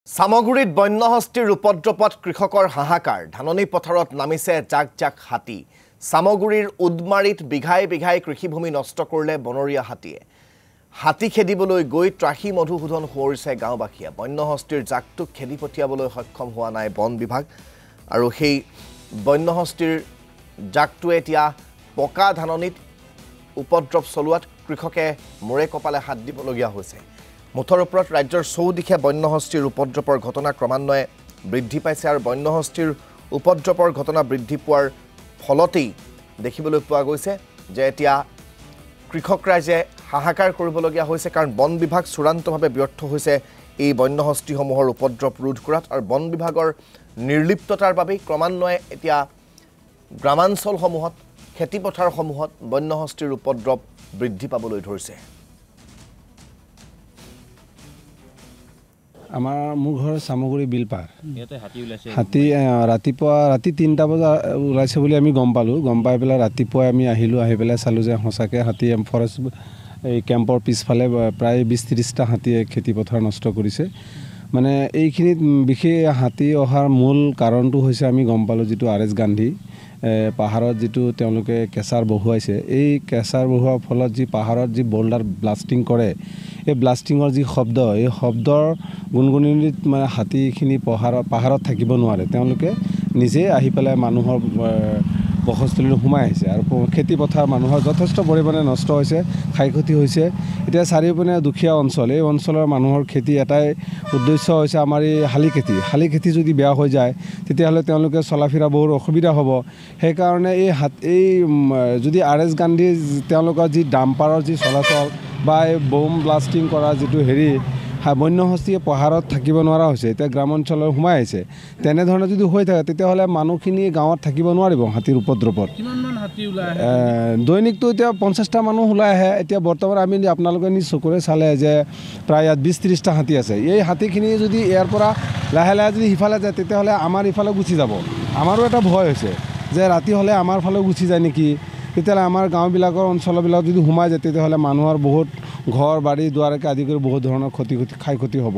সামগুৰিত বন্যহস্তীৰ উপদ্ৰৱত কৃষকৰ হাহাকাৰ ধাননি পথাৰত নামিছে জাক জাক হাতী সামগুৰিৰ উদমাৰীত বিঘাই বিঘাই কৃষিভূমি নষ্ট কৰিলে বনৰীয়া হাতীয়ে হাতী খেদিবলৈ গৈ ত্ৰাহি মধুসূদন হোৰিছে গাঁওবাসীয়ে বন্যহস্তীৰ জাকটোক খেদি পঠিয়াবলৈ সক্ষম হোৱা নাই বন বিভাগ আৰু সেই বন্যহস্তীৰ জাকটোৱে এতিয়া পকা ধাননিত উপদ্ৰৱ চলোৱাত কৃষকে মৰে কপালে হাত দিবলগীয়া হৈছে মুঠৰ ওপৰত ৰাজ্যৰ চৌদিশে বন্যহস্তীৰ উপদ্ৰৱৰ ঘটনা ক্ৰমান্বয়ে বৃদ্ধি পাইছে আৰু বন্যহস্তীৰ উপদ্ৰৱৰ ঘটনা বৃদ্ধি পোৱাৰ ফলতেই দেখিবলৈ পোৱা গৈছে যে এতিয়া কৃষক ৰাইজে হাহাকাৰ কৰিবলগীয়া হৈছে কাৰণ বন বিভাগ চূড়ান্তভাৱে ব্যৰ্থ হৈছে এই বন্যহস্তীসমূহৰ উপদ্ৰৱ ৰোধ কৰাত আৰু বন বিভাগৰ নিৰ্লিপ্ততাৰ বাবে ক্ৰমান্বয়ে এতিয়া গ্ৰামাঞ্চলসমূহত খেতিপথাৰসমূহত বন্যহস্তীৰ উপদ্ৰৱ বৃদ্ধি পাবলৈ ধৰিছে মোৰ ঘৰ সামগুৰি বিলপাৰ হাতী ৰাতি ৩টা বজা ওলাইছে বুলি আমি গম পালোঁ গম পাই পেলাই ৰাতিপুৱাই আমি আহিলোঁ আহি পেলাই চালোঁ যে সঁচাকৈ হাতী ফৰেষ্ট এই কেম্পৰ পিছফালে প্ৰায় ২০-৩০টা হাতীয়ে খেতিপথাৰ নষ্ট কৰিছে মানে এইখিনিত বিশেষ হাতী অহাৰ মূল কাৰণটো হৈছে আমি গম পালোঁ যিটো আৰ.এছ. গান্ধী পাহাৰত যিটো তেওঁলোকে কেঁচাৰ বহুৱাইছে এই কেঁচাৰ বহুৱাৰ ফলত যি পাহাৰত যি বল্ডাৰ ব্লাষ্টিং কৰে এই ব্লাষ্টিঙৰ যি শব্দ এই শব্দৰ গুণগুণনিত মানে হাতীখিনি পাহাৰত থাকিব নোৱাৰে তেওঁলোকে নিজে আহি পেলাই মানুহৰ বসস্থলীলৈ সোমাই আহিছে আৰু খেতিপথাৰ মানুহৰ যথেষ্ট পৰিমাণে নষ্ট হৈছে ক্ষয় ক্ষতি হৈছে এতিয়া চাৰিওপিনে দুখীয়া অঞ্চল এই অঞ্চলৰ মানুহৰ খেতি এটাই উদ্দেশ্য হৈছে আমাৰ এই শালি খেতি যদি বেয়া হৈ যায় তেতিয়াহ'লে তেওঁলোকে চলা ফিৰা বহুত অসুবিধা হ'ব সেইকাৰণে এই যদি আৰ.এছ. গান্ধী তেওঁলোকৰ যি ডাম্পাৰৰ যি চলাচল বা এই বম ব্লাষ্টিং কৰা যিটো বন্যহস্তীয়ে পাহাৰত থাকিব নোৱাৰা হৈছে এতিয়া গ্ৰামাঞ্চলত সোমাই আহিছে তেনেধৰণে যদি হৈ থাকে তেতিয়াহ'লে মানুহখিনি গাঁৱত থাকিব নোৱাৰিব হাতীৰ উপদ্ৰৱত দৈনিকটো এতিয়া 50টা মানুহ ওলাই আহে এতিয়া বৰ্তমান আমি আপোনালোকে নিজ চকুৰে চালে যে প্ৰায় ইয়াত 20-30টা হাতী আছে এই হাতীখিনি যদি ইয়াৰ পৰা লাহে লাহে যদি সিফালে যায় তেতিয়াহ'লে আমাৰ ইফালে গুচি যাব আমাৰো এটা ভয় হৈছে যে ৰাতি হ'লে আমাৰ ফালে গুচি যায় নেকি তেতিয়াহ'লে আমাৰ গাঁওবিলাকৰ অঞ্চলবিলাক যদি সোমাই যায় তেতিয়াহ'লে মানুহৰ বহুত ঘৰ বাৰী দুৱাৰকে আদি কৰি বহুত ধৰণৰ ক্ষয় ক্ষতি হ'ব